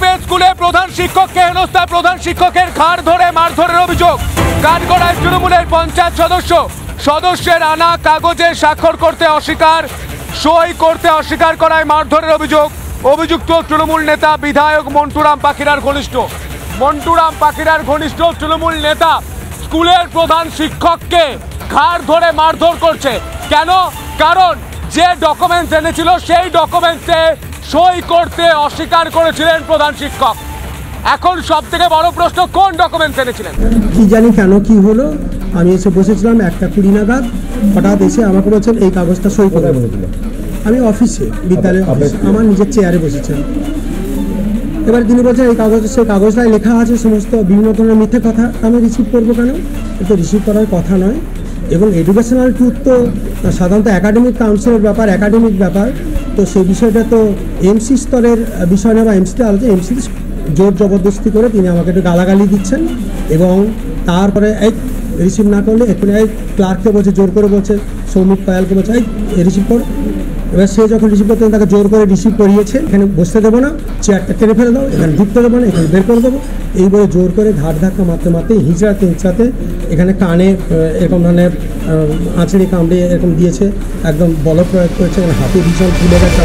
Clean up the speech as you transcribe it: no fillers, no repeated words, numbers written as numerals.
পূর্বে স্কুলে প্রধান শিক্ষককে হেনস্থায় প্রধান শিক্ষকের ঘাড় ধরে মারধরের অভিযোগ। কাঠগড়ায় তৃণমূলের পঞ্চায়েত সদস্যের আনা কাগজে স্বাক্ষর করতে অস্বীকার, সই করতে অস্বীকার করায় মারধরের অভিযোগ। অভিযুক্ত তৃণমূল নেতা বিধায়ক মন্টুরাম পাখিরার ঘনিষ্ঠ তৃণমূল নেতা স্কুলের প্রধান শিক্ষককে ঘাড় ধরে মারধর করছে। কেন? কারণ যে ডকুমেন্টস এনেছিল সেই ডকুমেন্টসে সই করতে অস্বীকার করেছিলেন প্রধান শিক্ষক। এখন সব থেকে বড় প্রশ্ন, কোন ডকুমেন্টস এনেছিলেন? কি জানি কেন কি হলো, আমি এসে বসেছিলাম 1:20 নাগাদ, হঠাৎ এসে আমাকে বলছেন এই কাগজটা সই করে বলেছিল। আমি অফিসে, বিদ্যালয়ের অফিসে আমার নিজের চেয়ারে বসেছিলাম। এবার তিনি বলছেন এই সেই কাগজটায় লেখা আছে সমস্ত বিভিন্ন ধরনের মিথ্যে কথা, আমি রিসিভ করবো কেন? এটা রিসিভ করার কথা নয়। এবং এডুকেশনাল ট্রুথ তো সাধারণত একাডেমিক কাউন্সিলের ব্যাপার, একাডেমিক ব্যাপার, তো সেই বিষয়টা তো এমসি স্তরের বিষয় না, বা এমসিতে আলোচনা। এমসি জোর জবরদস্তি করে তিনি আমাকে একটু গালাগালি দিচ্ছেন এবং তারপরে এই রিসিভ না করলে এখানে ক্লার্ককে বলছে, জোর করে বলছে, সৌমিক পায়ালকে বলছে এই রিসিভ কর। এবার সে যখন রিসিভ করতেন তাকে জোর করে রিসিভ করিয়েছে। এখানে বসতে দেবো না, চেয়ারটা টেনে ফেলে দাও, এখানে ঢুকতে দেবো না, এখানে বের করে দেবো, এই বলে জোর করে ঘাট ধাক্কা মারতে হিঁচড়াতে এখানে কানে এরকম ধরনের আঁচড়ি কামড়ে এরকম দিয়েছে, একদম বল প্রয়োগ করেছে, হাতে ভীষণ ফুলে গেছে।